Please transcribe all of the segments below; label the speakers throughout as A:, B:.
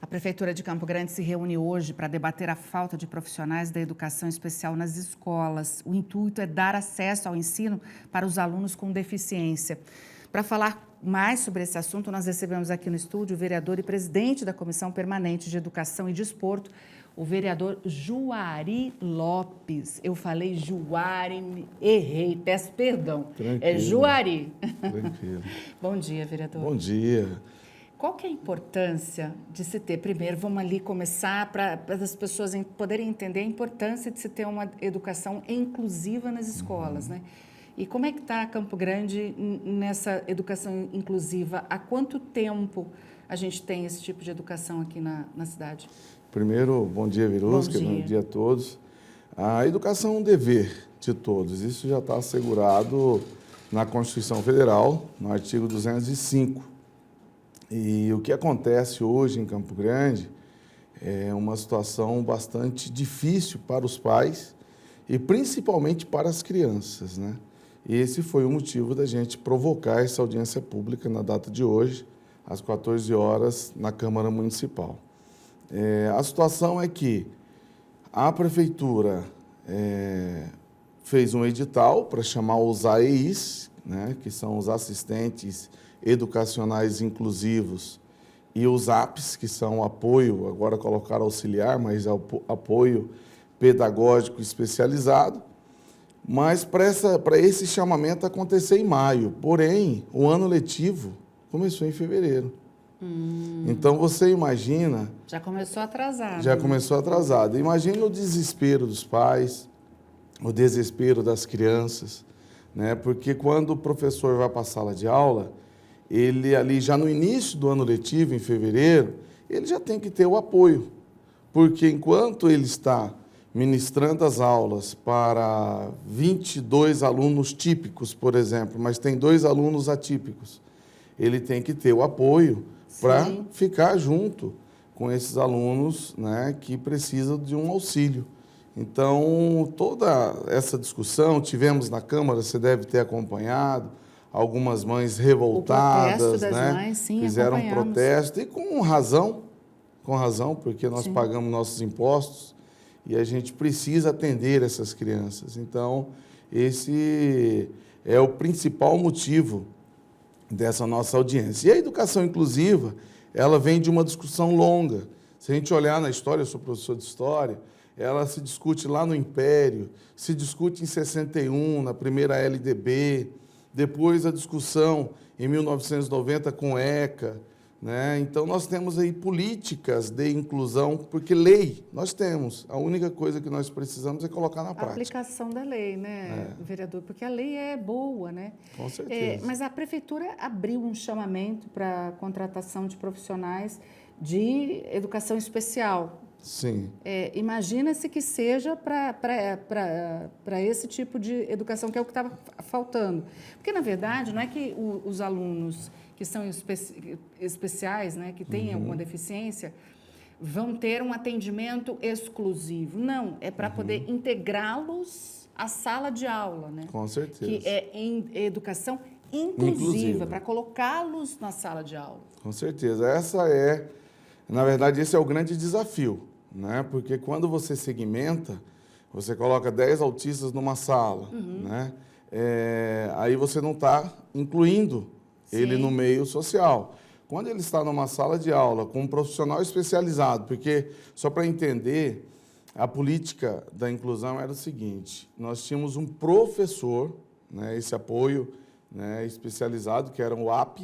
A: A Prefeitura de Campo Grande se reúne hoje para debater a falta de profissionais da educação especial nas escolas. O intuito é dar acesso ao ensino para os alunos com deficiência. Para falar mais sobre esse assunto, nós recebemos aqui no estúdio o vereador e presidente da Comissão Permanente de Educação e Desporto, o vereador Juari Lopes. Eu falei Juari, errei, peço perdão.
B: Tranquilo.
A: É Juari.
B: Tranquilo.
A: Bom dia, vereador.
B: Bom dia.
A: Qual que é a importância de se ter, primeiro, vamos ali começar para as pessoas poderem entender a importância de se ter uma educação inclusiva nas escolas, né? E como é que está Campo Grande nessa educação inclusiva? Há quanto tempo a gente tem esse tipo de educação aqui na cidade?
B: Primeiro, bom dia, Virusca, bom dia a todos. A educação é um dever de todos, isso já está assegurado na Constituição Federal, no artigo 205. E o que acontece hoje em Campo Grande é uma situação bastante difícil para os pais e principalmente para as crianças, né? E esse foi o motivo da gente provocar essa audiência pública na data de hoje, às 14 horas, na Câmara Municipal. A situação é que a Prefeitura fez um edital para chamar os AEIs, né, que são os assistentes educacionais inclusivos, e os APs, que são apoio, agora colocaram auxiliar, mas é o apoio pedagógico especializado, mas para esse chamamento acontecer em maio. Porém, o ano letivo começou em fevereiro. Então, você imagina...
A: Já começou atrasado.
B: Já começou atrasado. Imagina o desespero dos pais, o desespero das crianças, né? Porque quando o professor vai para a sala de aula, ele ali já no início do ano letivo, em fevereiro, ele já tem que ter o apoio. Porque enquanto ele está ministrando as aulas para 22 alunos típicos, por exemplo, mas tem 2 alunos atípicos, ele tem que ter o apoio para ficar junto com esses alunos, né, que precisam de um auxílio. Então, toda essa discussão tivemos na Câmara, você deve ter acompanhado, algumas mães revoltadas,
A: o protesto das
B: né,
A: mães, sim,
B: fizeram um protesto, e com razão, porque nós pagamos nossos impostos e a gente precisa atender essas crianças. Então, esse é o principal motivo dessa nossa audiência. E a educação inclusiva, ela vem de uma discussão longa. Se a gente olhar na história, eu sou professor de história, ela se discute lá no Império, se discute em 61, na primeira LDB, depois a discussão em 1990 com ECA, né? Então, nós temos aí políticas de inclusão, porque lei nós temos. A única coisa que nós precisamos é colocar na prática.
A: A aplicação da lei, né, vereador? Porque a lei é boa, né?
B: Com certeza.
A: Mas a Prefeitura abriu um chamamento para a contratação de profissionais de educação especial.
B: Sim.
A: Imagina-se que seja para esse tipo de educação, que é o que estava faltando. Porque, na verdade, não é que os alunos que são especiais, né, que têm alguma deficiência, vão ter um atendimento exclusivo. Não, é para poder integrá-los à sala de aula, né?
B: Com certeza.
A: Que é educação inclusiva, para colocá-los na sala de aula.
B: Com certeza. Na verdade, esse é o grande desafio, né? Porque quando você segmenta, você coloca 10 autistas numa sala, né? Aí você não está incluindo ele no meio social. Quando ele está numa sala de aula com um profissional especializado, porque, só para entender, a política da inclusão era o seguinte: nós tínhamos um professor, né, esse apoio, né, especializado, que era o AP,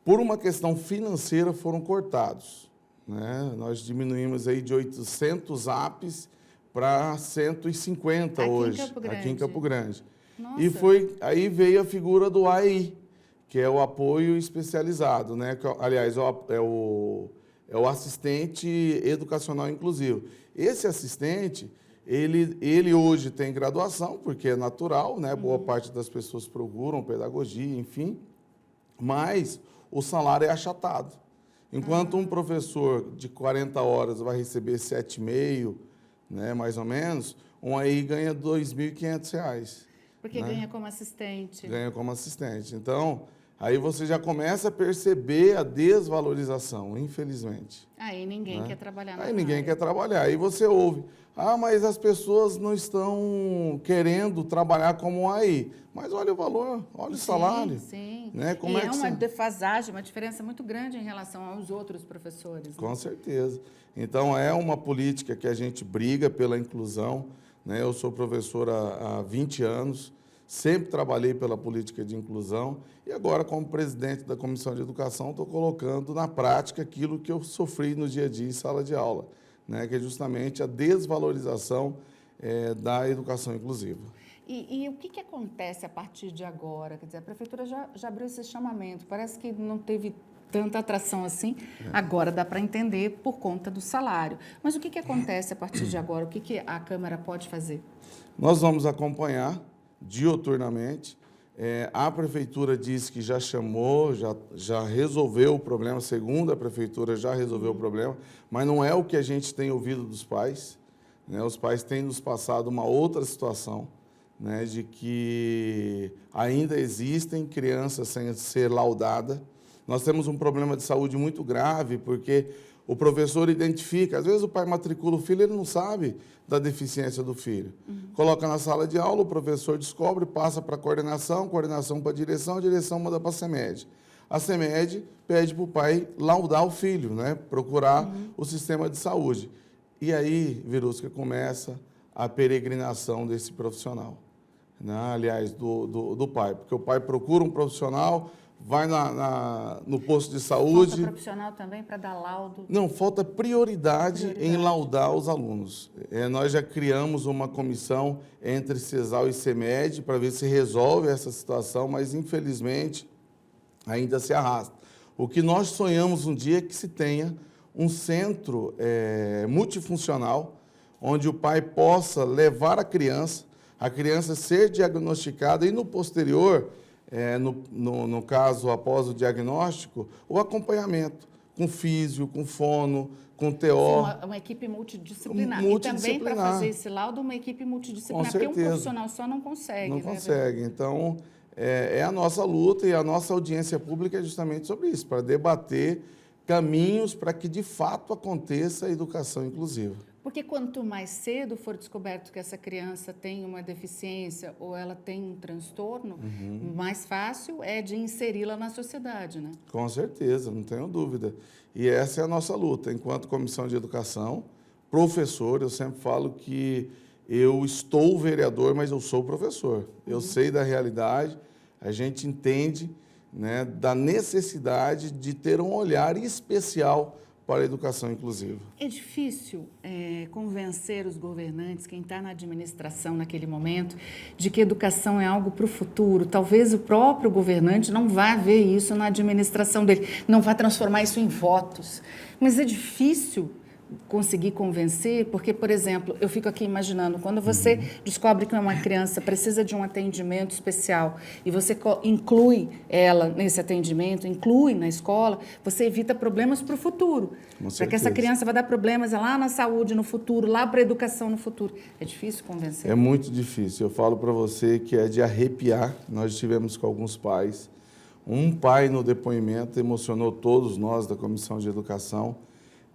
B: por uma questão financeira foram cortados, né? Nós diminuímos aí de 800 APs para 150 hoje, aqui em Campo Grande.
A: Nossa.
B: E aí veio a figura do AEI, que é o apoio especializado, né? Que, aliás, é o assistente educacional inclusivo. Esse assistente, ele hoje tem graduação, porque é natural, né? Boa parte das pessoas procuram pedagogia, enfim, mas o salário é achatado. Enquanto um professor de 40 horas vai receber 7,5, né, mais ou menos, um AEI ganha R$ 2.500.
A: Porque ganha como assistente.
B: Ganha como assistente. Então, aí você já começa a perceber a desvalorização, infelizmente.
A: Aí ninguém quer trabalhar na
B: Aí ninguém
A: área.
B: quer trabalhar. Aí você ouve, mas as pessoas não estão querendo trabalhar como aí. Mas olha o valor, olha o salário.
A: Sim.
B: Né? Como
A: E é
B: que
A: uma defasagem, uma diferença muito grande em relação aos outros professores. Né?
B: Com certeza. Então, é uma política que a gente briga pela inclusão. Né? Eu sou professor há 20 anos, sempre trabalhei pela política de inclusão e agora, como presidente da Comissão de Educação, estou colocando na prática aquilo que eu sofri no dia a dia em sala de aula, né? Que é justamente a desvalorização da educação inclusiva.
A: E o que acontece a partir de agora? Quer dizer, a prefeitura já abriu esse chamamento, parece que não teve tanta atração assim, agora dá para entender por conta do salário. Mas o que acontece a partir de agora? O que a Câmara pode fazer?
B: Nós vamos acompanhar diuturnamente. A prefeitura disse que já chamou, já resolveu o problema, segundo a prefeitura, já resolveu o problema, mas não é o que a gente tem ouvido dos pais. Né? Os pais têm nos passado uma outra situação, né, de que ainda existem crianças sem ser laudadas. Nós temos um problema de saúde muito grave, porque o professor identifica, às vezes o pai matricula o filho, ele não sabe da deficiência do filho. Coloca na sala de aula, o professor descobre, passa para a coordenação para a direção manda para a CEMED. A CEMED pede para o pai laudar o filho, né, procurar o sistema de saúde. E aí, Verusca, começa a peregrinação desse profissional. Né? Aliás, do pai, porque o pai procura um profissional, vai no posto de saúde.
A: Falta profissional também para dar laudo?
B: Não, falta prioridade em laudar os alunos. Nós já criamos uma comissão entre CESAL e CEMED para ver se resolve essa situação, mas infelizmente ainda se arrasta. O que nós sonhamos um dia é que se tenha um centro multifuncional, onde o pai possa levar a criança ser diagnosticada e, no posterior, no caso, após o diagnóstico, o acompanhamento com físio, com fono, com TO.
A: Sim, uma equipe multidisciplinar. E também, para fazer esse laudo, uma equipe multidisciplinar, porque um profissional só não consegue.
B: Não consegue. Então, é a nossa luta e a nossa audiência pública é justamente sobre isso, para debater caminhos para que, de fato, aconteça a educação inclusiva.
A: Porque quanto mais cedo for descoberto que essa criança tem uma deficiência ou ela tem um transtorno, mais fácil é de inseri-la na sociedade, né?
B: Com certeza, não tenho dúvida. E essa é a nossa luta. Enquanto Comissão de Educação, professor, eu sempre falo que eu estou vereador, mas eu sou professor. Eu sei da realidade, a gente entende, né, da necessidade de ter um olhar especial para a educação inclusiva.
A: É difícil convencer os governantes, quem está na administração naquele momento, de que educação é algo para o futuro. Talvez o próprio governante não vá ver isso na administração dele, não vá transformar isso em votos. Mas é difícil conseguir convencer, porque, por exemplo, eu fico aqui imaginando, quando você descobre que uma criança precisa de um atendimento especial e você inclui ela nesse atendimento, inclui na escola, você evita problemas para o futuro. Para que essa criança vai dar problemas lá na saúde no futuro, lá para a educação no futuro. É difícil convencer?
B: É muito difícil. Eu falo para você que é de arrepiar. Nós estivemos com alguns pais. Um pai, no depoimento, emocionou todos nós da Comissão de Educação,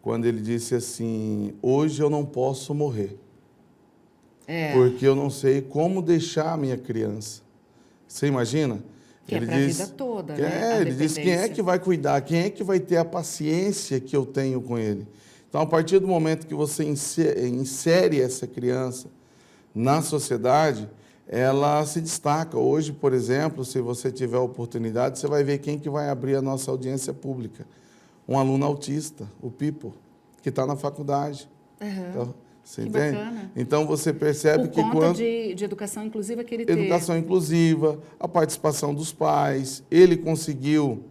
B: quando ele disse assim: hoje eu não posso morrer, porque eu não sei como deixar a minha criança. Você imagina?
A: Que ele para a vida toda, né?
B: Ele disse: quem é que vai cuidar? Quem é que vai ter a paciência que eu tenho com ele? Então, a partir do momento que você insere essa criança na sociedade, ela se destaca. Hoje, por exemplo, se você tiver a oportunidade, você vai ver quem que vai abrir a nossa audiência pública. Um aluno autista, o Pipo, que está na faculdade. Então, você entende?
A: Bacana.
B: Então, você percebe que
A: quando... de educação inclusiva que ele teve.
B: Educação inclusiva, a participação dos pais, ele conseguiu,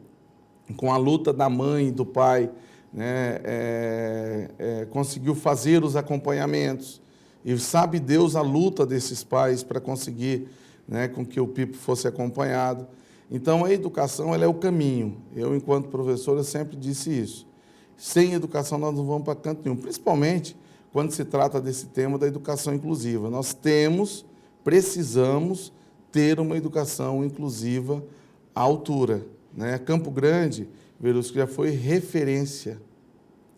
B: com a luta da mãe e do pai, né, conseguiu fazer os acompanhamentos. E sabe Deus a luta desses pais para conseguir, né, com que o Pipo fosse acompanhado. Então, a educação ela é o caminho. Eu, enquanto professor, eu sempre disse isso. Sem educação, nós não vamos para canto nenhum, principalmente quando se trata desse tema da educação inclusiva. Nós precisamos ter uma educação inclusiva à altura. né? Campo Grande, Verusca, já foi referência.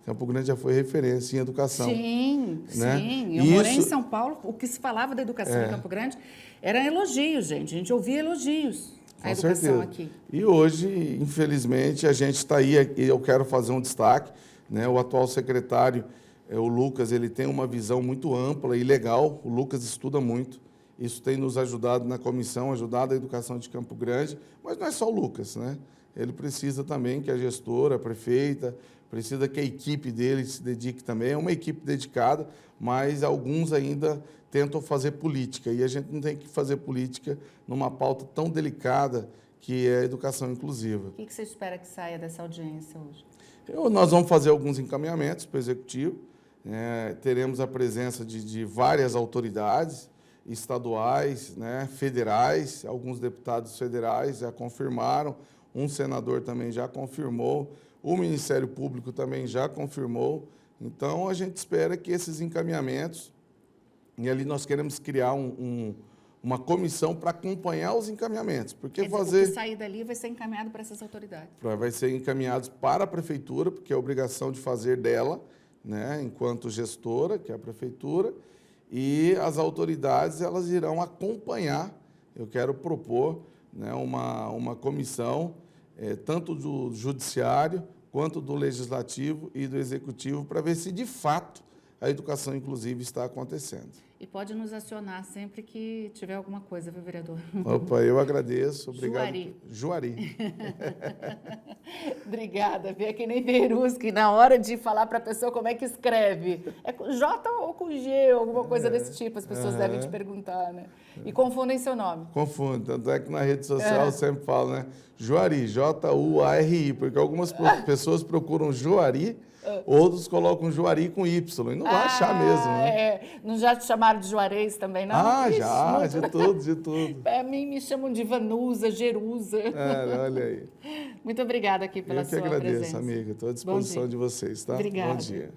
B: Campo Grande já foi referência em educação.
A: Sim,
B: né?
A: sim. Eu morei em São Paulo, o que se falava da educação em Campo Grande era elogios, gente. A gente ouvia elogios à educação
B: certeza.
A: aqui.
B: E hoje, infelizmente, a gente está aí, e eu quero fazer um destaque, né? O atual secretário, o Lucas, ele tem uma visão muito ampla e legal. O Lucas estuda muito. Isso tem nos ajudado na comissão, ajudado a educação de Campo Grande, mas não é só o Lucas, né? Ele precisa também que a gestora, a prefeita, precisa que a equipe dele se dedique também. É uma equipe dedicada, mas alguns ainda tentam fazer política. E a gente não tem que fazer política numa pauta tão delicada que é a educação inclusiva.
A: O que você espera que saia dessa audiência hoje?
B: Nós vamos fazer alguns encaminhamentos para o Executivo. Teremos a presença de várias autoridades estaduais, né, federais. Alguns deputados federais já confirmaram, um senador também já confirmou, o Ministério Público também já confirmou. Então, a gente espera que esses encaminhamentos, e ali nós queremos criar uma comissão para acompanhar os encaminhamentos. Porque
A: o que sair dali vai ser encaminhado para essas autoridades.
B: Vai ser encaminhados para a Prefeitura, porque é a obrigação de fazer dela, né, enquanto gestora, que é a Prefeitura, e as autoridades elas irão acompanhar. Eu quero propor, né, uma comissão, tanto do Judiciário, quanto do Legislativo e do Executivo, para ver se, de fato, a educação inclusiva está acontecendo.
A: E pode nos acionar sempre que tiver alguma coisa, viu, vereador?
B: Opa, eu agradeço. Obrigado.
A: Juari. Obrigada. É que nem Verusca, na hora de falar para a pessoa como é que escreve. É com J ou com G, alguma coisa desse tipo, as pessoas devem te perguntar, né? E confundem seu nome.
B: Confundem, tanto é que na rede social eu sempre falo, né? Juari, Juari, porque algumas pessoas procuram Juari, outros colocam Juari com Y, e não vai achar mesmo, né?
A: Não já te chamaram de Juarez também, não?
B: Ixi, já, de tudo.
A: A mim me chamam de Vanusa, Jerusa.
B: Olha aí.
A: Muito obrigada aqui pela sua presença.
B: Eu que agradeço, amiga. Estou à disposição de vocês, tá?
A: Obrigada.
B: Bom dia.